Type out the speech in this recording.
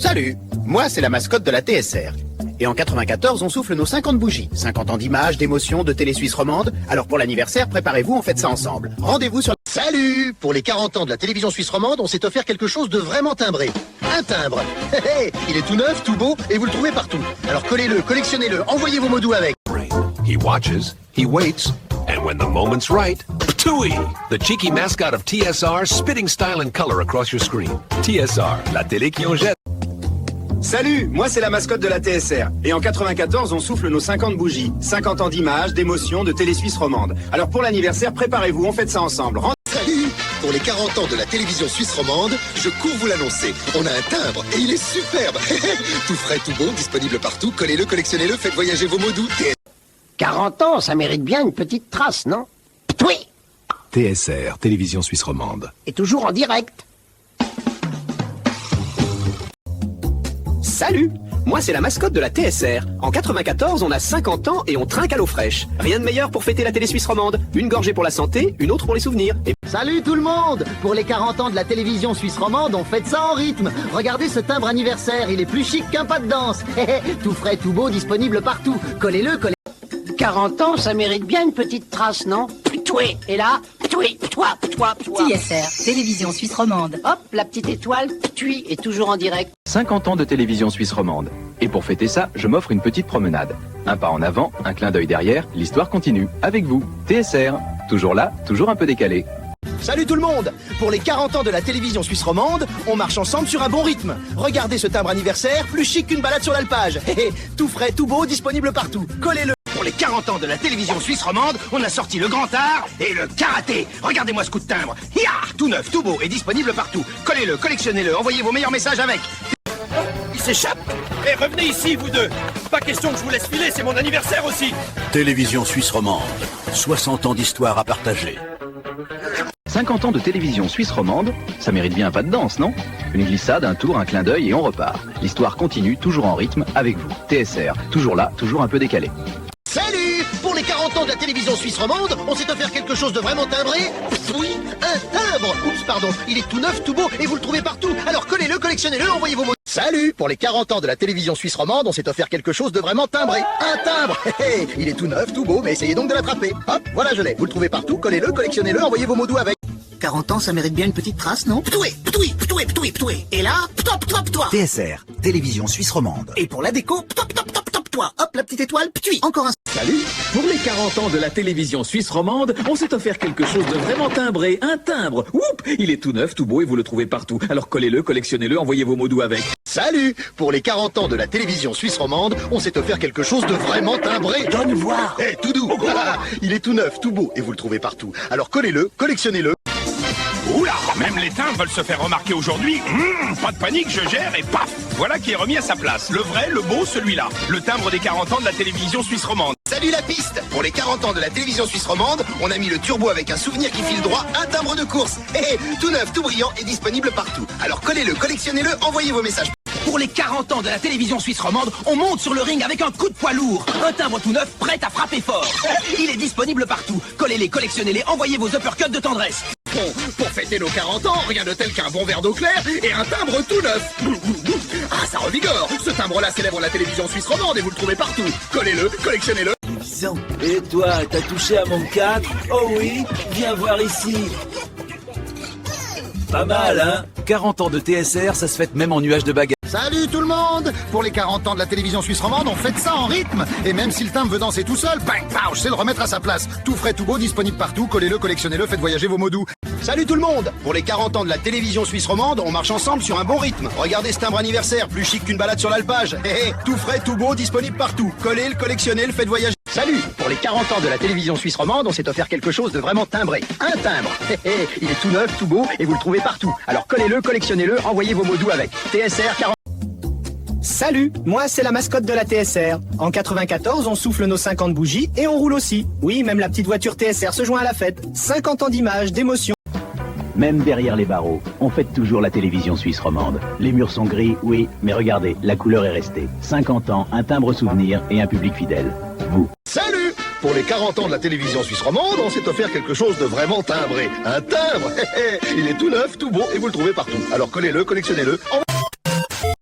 Salut, moi c'est la mascotte de la TSR. Et en 94, on souffle nos 50 bougies. 50 ans d'images, d'émotions, de télé suisse romande. Alors pour l'anniversaire, préparez-vous, on fête ça ensemble. Rendez-vous sur... Salut! Pour les 40 ans de la télévision suisse romande, on s'est offert quelque chose de vraiment timbré. Un timbre. Il est tout neuf, tout beau, et vous le trouvez partout. Alors collez-le, collectionnez-le, envoyez vos mots doux avec. He watches, he waits, and when the moment's right, Ptooey, the cheeky mascot of TSR, spitting style and color across your screen. TSR, la télé qui en jette. Salut, moi c'est la mascotte de la TSR. Et en 94, on souffle nos 50 bougies. 50 ans d'images, d'émotions, de télé suisse romande. Alors pour l'anniversaire, préparez-vous, on fête ça ensemble. Salut! Pour les 40 ans de la télévision suisse romande, je cours vous l'annoncer. On a un timbre et il est superbe. Tout frais, tout beau, disponible partout. Collez-le, collectionnez-le, faites voyager vos mots doux. 40 ans, ça mérite bien une petite trace, non? Oui. TSR, télévision suisse romande. Et toujours en direct. Salut, moi c'est la mascotte de la TSR. En 94, on a 50 ans et on trinque à l'eau fraîche. Rien de meilleur pour fêter la télé suisse romande. Une gorgée pour la santé, une autre pour les souvenirs. Et... Salut tout le monde! Pour les 40 ans de la télévision suisse romande, on fête ça en rythme. Regardez ce timbre anniversaire, il est plus chic qu'un pas de danse. Tout frais, tout beau, disponible partout. Collez-le, collez... 40 ans, ça mérite bien une petite trace, non? Ptoué. Et là, ptoué, ptoua, ptoua, ptoua. TSR, télévision suisse romande. Hop, la petite étoile, ptui, est toujours en direct. 50 ans de télévision suisse romande. Et pour fêter ça, je m'offre une petite promenade. Un pas en avant, un clin d'œil derrière, l'histoire continue. Avec vous, TSR. Toujours là, toujours un peu décalé. Salut tout le monde! Pour les 40 ans de la télévision suisse romande, on marche ensemble sur un bon rythme. Regardez ce timbre anniversaire, plus chic qu'une balade sur l'alpage. Tout frais, tout beau, disponible partout. Collez-le! Pour les 40 ans de la télévision suisse romande, on a sorti le grand art et le karaté. Regardez-moi ce coup de timbre. Hiya! Tout neuf, tout beau et disponible partout. Collez-le, collectionnez-le, envoyez vos meilleurs messages avec. Il s'échappe! Eh, revenez ici, vous deux! Pas question que je vous laisse filer, c'est mon anniversaire aussi! Télévision suisse romande. 60 ans d'histoire à partager. 50 ans de télévision suisse romande, ça mérite bien un pas de danse, non? Une glissade, un tour, un clin d'œil et on repart. L'histoire continue, toujours en rythme, avec vous. TSR, toujours là, toujours un peu décalé. Salut! Pour les 40 ans de la télévision suisse romande, on s'est offert quelque chose de vraiment timbré. Oui, un timbre! Oups, pardon, il est tout neuf, tout beau et vous le trouvez partout. Alors collez-le, collectionnez-le, envoyez vos mots. Salut! Pour les 40 ans de la télévision suisse romande, on s'est offert quelque chose de vraiment timbré. Un timbre! Il est tout neuf, tout beau, mais essayez donc de l'attraper. Hop, voilà, je l'ai. Vous le trouvez partout, collez-le, collectionnez-le, envoyez vos mots doux avec. 40 ans, ça mérite bien une petite trace, non? Ptoué, ptoué, ptoué, ptoué, ptoué. Et là, ptop, ptop, toi. TSR, télévision suisse romande. Et pour la déco, ptop, ptop, ptop, ptop, toi. Hop, la petite étoile, ptui. Encore un... Salut! Pour les 40 ans de la télévision suisse romande, on s'est offert quelque chose de vraiment timbré, un timbre. Oups! Il est tout neuf, tout beau et vous le trouvez partout. Alors collez-le, collectionnez-le, envoyez vos mots doux avec. Salut! Pour les 40 ans de la télévision suisse romande, on s'est offert quelque chose de vraiment timbré. Donne voir! Tout doux! Il est tout neuf, tout beau et vous le trouvez partout. Alors collez-le, collectionnez-le. Oula! Même les timbres veulent se faire remarquer aujourd'hui. Pas de panique, je gère et paf! Voilà qui est remis à sa place. Le vrai, le beau, celui-là. Le timbre des 40 ans de la télévision suisse romande. Salut la piste! Pour les 40 ans de la télévision suisse romande, on a mis le turbo avec un souvenir qui file droit, un timbre de course. Tout neuf, tout brillant et disponible partout. Alors collez-le, collectionnez-le, envoyez vos messages. Pour les 40 ans de la télévision suisse romande, on monte sur le ring avec un coup de poids lourd. Un timbre tout neuf, prêt à frapper fort. Il est disponible partout. Collez-les, collectionnez-les, envoyez vos uppercuts de tendresse. Bon, pour fêter nos 40 ans, rien de tel qu'un bon verre d'eau claire et un timbre tout neuf. Ah, ça revigore. Ce timbre-là célèbre la télévision suisse romande et vous le trouvez partout. Collez-le, collectionnez-le. Et toi, t'as touché à mon 4? Oh oui, viens voir ici. Pas mal, hein? 40 ans de TSR, ça se fête même en nuage de baguettes. Salut tout le monde! Pour les 40 ans de la télévision suisse romande, on fête ça en rythme. Et même si le timbre veut danser tout seul, bang, pow, je sais le remettre à sa place. Tout frais, tout beau, disponible partout. Collez-le, collectionnez-le, faites voyager vos mots doux. Salut tout le monde! Pour les 40 ans de la télévision suisse romande, on marche ensemble sur un bon rythme. Regardez ce timbre anniversaire, plus chic qu'une balade sur l'alpage. Tout frais, tout beau, disponible partout. Collez-le, collectionnez-le, faites voyager. Salut! Pour les 40 ans de la télévision suisse romande, on s'est offert quelque chose de vraiment timbré. Un timbre! Il est tout neuf, tout beau et vous le trouvez partout. Alors collez-le, collectionnez-le, envoyez vos mots doux avec. TSR 40. Salut, moi c'est la mascotte de la TSR. En 94, on souffle nos 50 bougies et on roule aussi. Oui, même la petite voiture TSR se joint à la fête. 50 ans d'images, d'émotions. Même derrière les barreaux, on fête toujours la télévision suisse romande. Les murs sont gris, oui, mais regardez, la couleur est restée. 50 ans, un timbre souvenir et un public fidèle. Vous. Salut! Pour les 40 ans de la télévision suisse romande, on s'est offert quelque chose de vraiment timbré. Un timbre! Il est tout neuf, tout beau et vous le trouvez partout. Alors collez-le, collectionnez-le.